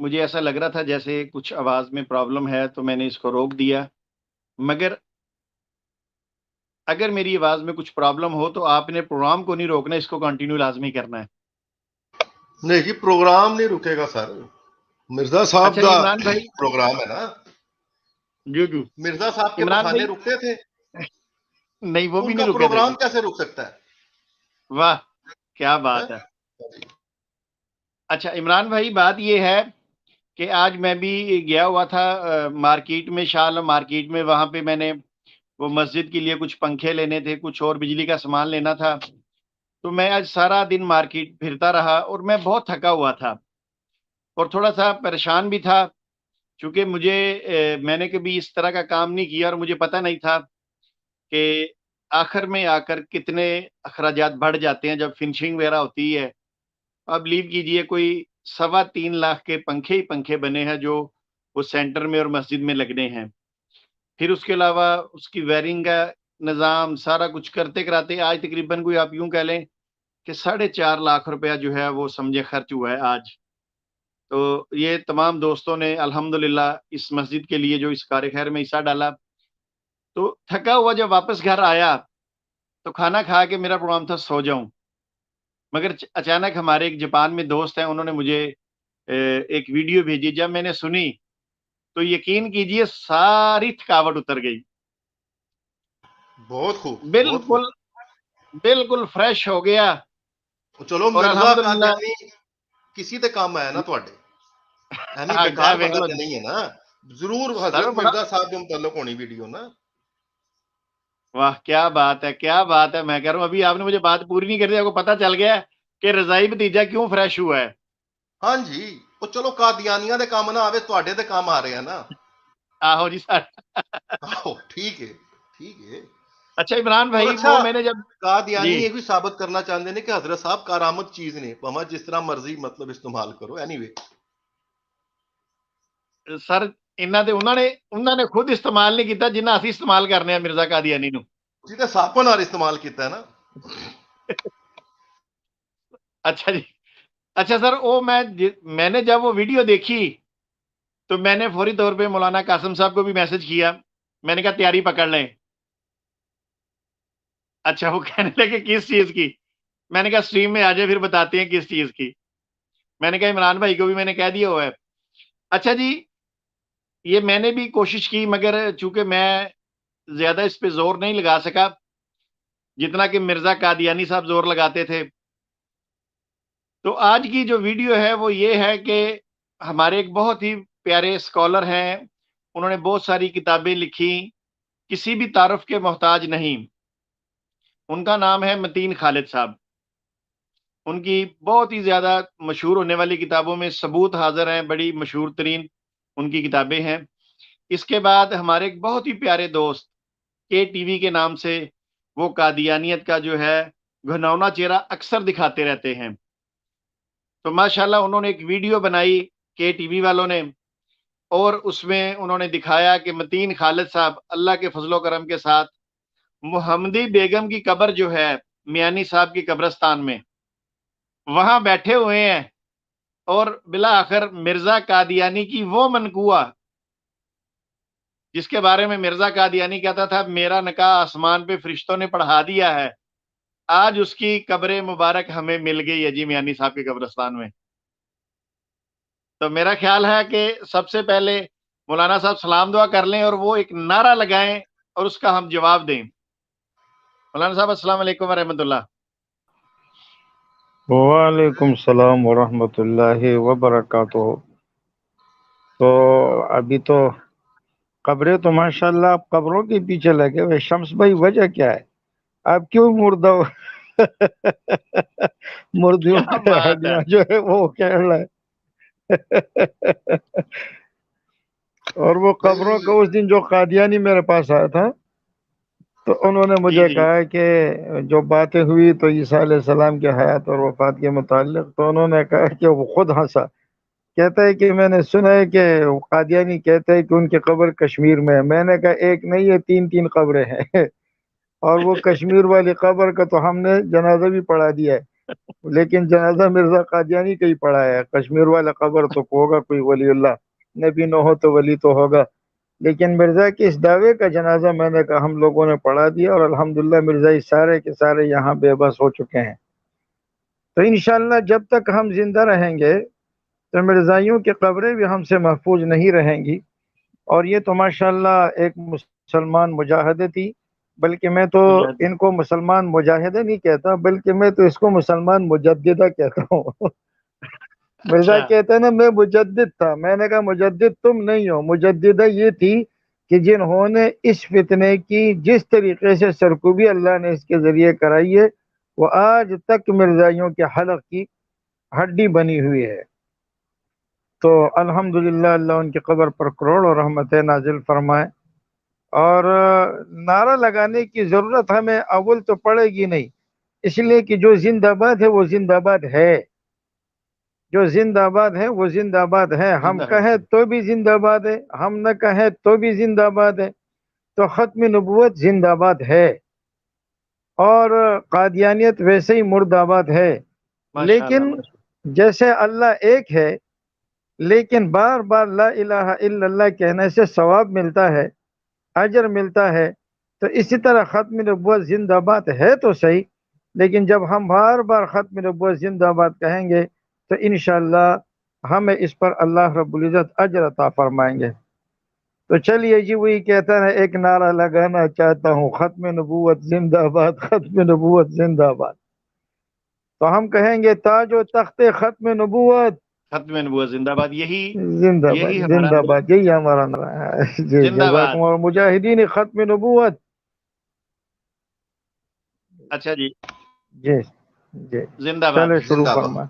مجھے ایسا لگ رہا تھا جیسے کچھ آواز میں پرابلم ہے، تو میں نے اس کو روک دیا، مگر اگر میری آواز میں کچھ پرابلم ہو تو آپ نے پروگرام کو نہیں روکنا، اس کو کنٹینیو لازمی کرنا ہے۔ نہیں جی، پروگرام نہیں رکے گا سر، مرزا صاحب اچھا جی کا عمران بھائی، پروگرام ہے نا۔ جی جی مرزا صاحب کے عمران پخانے بھائی، رکتے تھے، نہیں وہ بھی ان نہیں کا رکے تھے جی۔ پروگرام کیسے رک سکتا واہ کیا ہے؟ بات ہے۔ اچھا عمران بھائی، بات یہ ہے کہ آج میں بھی گیا ہوا تھا مارکیٹ میں، شال مارکیٹ میں، وہاں پہ میں نے وہ مسجد کے لیے کچھ پنکھے لینے تھے، کچھ اور بجلی کا سامان لینا تھا، تو میں آج سارا دن مارکیٹ پھرتا رہا اور میں بہت تھکا ہوا تھا اور تھوڑا سا پریشان بھی تھا، چونکہ میں نے کبھی اس طرح کا کام نہیں کیا اور مجھے پتہ نہیں تھا کہ آخر میں آ کر کتنے اخراجات بڑھ جاتے ہیں جب فنشنگ وغیرہ ہوتی ہے۔ اب لیو کیجئے، کوئی 3.25 لاکھ کے پنکھے ہی پنکھے بنے ہیں جو وہ سینٹر میں اور مسجد میں لگنے ہیں، پھر اس کے علاوہ اس کی وائرنگ کا نظام سارا کچھ کرتے کراتے آج تقریباً کوئی آپ یوں کہہ لیں کہ 4.5 لاکھ روپیہ جو ہے وہ سمجھے خرچ ہوا ہے آج۔ تو یہ تمام دوستوں نے الحمدللہ اس مسجد کے لیے جو اس کار خیر میں حصہ ڈالا، تو تھکا ہوا جب واپس گھر آیا تو کھانا کھا کے میرا پروگرام تھا سو جاؤں، مگر اچانک ہمارے ایک جاپان میں دوست ہیں، انہوں نے مجھے ایک ویڈیو بھیجی، جب میں نے سنی تو یقین کیجئے ساری تھکاوٹ اتر گئی، بہت خوب، بہت خوب۔ بالکل بالکل فریش ہو گیا چلو اور مرزا الحمدللہ۔ قادیانی کسی تے کام آیا نا تواڈے، ایویں کیا بیکار ویکھ بندہ لو تے جی، نہیں ہے نا۔ ضرور سر حضرت بڑا مرزا صاحب کے متعلق ہونی ویڈیو نا۔ واہ کیا بات ہے، کیا بات ہے، میں کہہ رہا ہوں ابھی آپ نے مجھے بات پوری نہیں کر دی، آپ کو پتہ چل گیا کہ رضائی بھتیجا کیوں فریش ہوا ہے۔ ہاں جی، وہ چلو قادیانیاں دے کام نہ آوے، تواڈے تے کام آ رہے ہیں نا۔ آہو جی سر۔ آہو ٹھیک ہے، ٹھیک ہے۔ اچھا عمران اور بھائی، اچھا، وہ میں نے جب قادیانی جی یہ بھی ثابت کرنا چاہتے ہیں کہ حضرت صاحب کارآمد چیز نے، بھاویں جس طرح مرضی مطلب استعمال کرو، اینی وے۔ سر انہوں نے خود استعمال نہیں کیتا جنہیں اسی استعمال کرنے ہیں مرزا قادیانی نو۔ جی تے ساپن اور استعمال کیتا ہے نا۔ اچھا جی، اچھا سر، میں نے جب وہ ویڈیو دیکھی تو میں نے فوری طور پہ مولانا قاسم صاحب کو بھی میسج کیا، میں نے کہا تیاری پکڑ لیں۔ اچھا وہ کہنے لگے کس چیز کی؟ میں نے کہا سٹریم میں آ جائے پھر بتاتے ہیں کس چیز کی۔ میں نے کہا عمران بھائی کو بھی میں نے کہہ دیا ہوا ہے۔ اچھا جی، یہ میں نے بھی کوشش کی مگر چونکہ میں زیادہ اس پہ زور نہیں لگا سکا جتنا کہ مرزا قادیانی صاحب زور لگاتے تھے۔ تو آج کی جو ویڈیو ہے وہ یہ ہے کہ ہمارے ایک بہت ہی پیارے اسکالر ہیں، انہوں نے بہت ساری کتابیں لکھی، کسی بھی تعارف کے محتاج نہیں، ان کا نام ہے متین خالد صاحب۔ ان کی بہت ہی زیادہ مشہور ہونے والی کتابوں میں ثبوت حاضر ہیں، بڑی مشہور ترین ان کی کتابیں ہیں۔ اس کے بعد ہمارے ایک بہت ہی پیارے دوست کے ٹی وی کے نام سے وہ قادیانیت کا جو ہے گھناؤنا چہرہ اکثر دکھاتے رہتے ہیں، تو ماشاءاللہ انہوں نے ایک ویڈیو بنائی کے ٹی وی والوں نے، اور اس میں انہوں نے دکھایا کہ متین خالد صاحب اللہ کے فضل و کرم کے ساتھ محمدی بیگم کی قبر جو ہے میانی صاحب کی قبرستان میں وہاں بیٹھے ہوئے ہیں، اور بالآخر مرزا قادیانی کی وہ منقوہ جس کے بارے میں مرزا قادیانی کہتا تھا میرا نکاح آسمان پہ فرشتوں نے پڑھا دیا ہے، آج اس کی قبر مبارک ہمیں مل گئی ہے جی میانی صاحب کے قبرستان میں۔ تو میرا خیال ہے کہ سب سے پہلے مولانا صاحب سلام دعا کر لیں اور وہ ایک نعرہ لگائیں اور اس کا ہم جواب دیں۔ مولانا صاحب السلام علیکم ورحمۃ اللہ۔ وعلیکم السلام ورحمۃ اللہ وبرکاتہ۔ تو ابھی تو قبریں تو ماشاءاللہ آپ قبروں کے پیچھے لگے ہوئے، شمس بھائی وجہ کیا ہے؟ آپ کیوں مردہ مردیوں کیا کے بات ہے، ہڈیاں جو ہے وہ کہہ رہا ہے؟ اور وہ قبروں بھائی کا اس دن جو قادیانی میرے پاس آیا تھا تو انہوں نے جی مجھے جی کہا کہ جو باتیں ہوئی تو عیسیٰ علیہ السلام کے حیات اور وفات کے متعلق، تو انہوں نے کہا کہ وہ خود ہنسا، کہتا ہے کہ میں نے سنا ہے کہ قادیانی کہتا ہے کہ ان کی قبر کشمیر میں ہے۔ میں نے کہا ایک نہیں ہے، تین قبریں ہیں اور وہ کشمیر والی قبر کا تو ہم نے جنازہ بھی پڑھا دیا ہے۔ لیکن جنازہ مرزا قادیانی کا ہی پڑا ہے. کشمیر والا قبر تو ہوگا کوئی ولی اللہ، نبی نہ ہو تو ولی تو ہوگا. لیکن مرزا کے اس دعوے کا جنازہ میں نے کہا ہم لوگوں نے پڑھا دیا، اور الحمدللہ مرزائی سارے کے سارے یہاں بے بس ہو چکے ہیں. تو انشاءاللہ جب تک ہم زندہ رہیں گے تو مرزائیوں کی قبریں بھی ہم سے محفوظ نہیں رہیں گی. اور یہ تو ماشاءاللہ ایک مسلمان مجاہدہ تھی، بلکہ میں تو ان کو مسلمان مجاہدہ نہیں کہتا، بلکہ میں تو اس کو مسلمان مجددہ کہتا ہوں. مرزا اچھا کہتا ہے نا میں مجدد تھا، میں نے کہا مجدد تم نہیں ہو، مجددہ یہ تھی کہ جنہوں نے اس فتنے کی جس طریقے سے سرکوبی اللہ نے اس کے ذریعے کرائی ہے وہ آج تک مرزائیوں کے حلق کی ہڈی بنی ہوئی ہے. تو الحمدللہ اللہ ان کی قبر پر کروڑوں رحمتیں نازل فرمائے. اور نعرہ لگانے کی ضرورت ہمیں اول تو پڑے گی نہیں، اس لیے کہ جو زندہ باد ہے وہ زندہ باد ہے، جو زندہ باد ہے وہ زندہ باد ہے. ہم زندہ ہے. کہیں تو بھی زندہ باد ہے، ہم نہ کہیں تو بھی زندہ باد ہے. تو ختم نبوت زندہ باد ہے، اور قادیانیت ویسے ہی مرد آباد ہے. ماشاءاللہ لیکن جیسے اللہ ایک ہے، لیکن بار بار لا الہ الا اللہ کہنے سے ثواب ملتا ہے، اجر ملتا ہے. تو اسی طرح ختم نبوت زندہ باد ہے تو صحیح، لیکن جب ہم بار بار ختم نبوت زندہ باد کہیں گے تو انشاءاللہ ہمیں اس پر اللہ رب العزت اجر عطا فرمائیں گے. تو چلیے جی وہی کہتا ہے ایک نعرہ لگانا چاہتا ہوں، ختم نبوت زندہ باد، ختم نبوت زندہ باد. تو ہم کہیں گے تاج و تخت ختم نبوت ختم نبوت زندہ باد. زندہ باد، یہی ہمارا زندہ باد، یہی ہمارا نعرہ ہے. جی زندہ باد. جزاکم اللہ. مجاہدین ختم نبوت. اچھا جی جی جی زندہ باد. چلے شروع زندہ باد. فرما.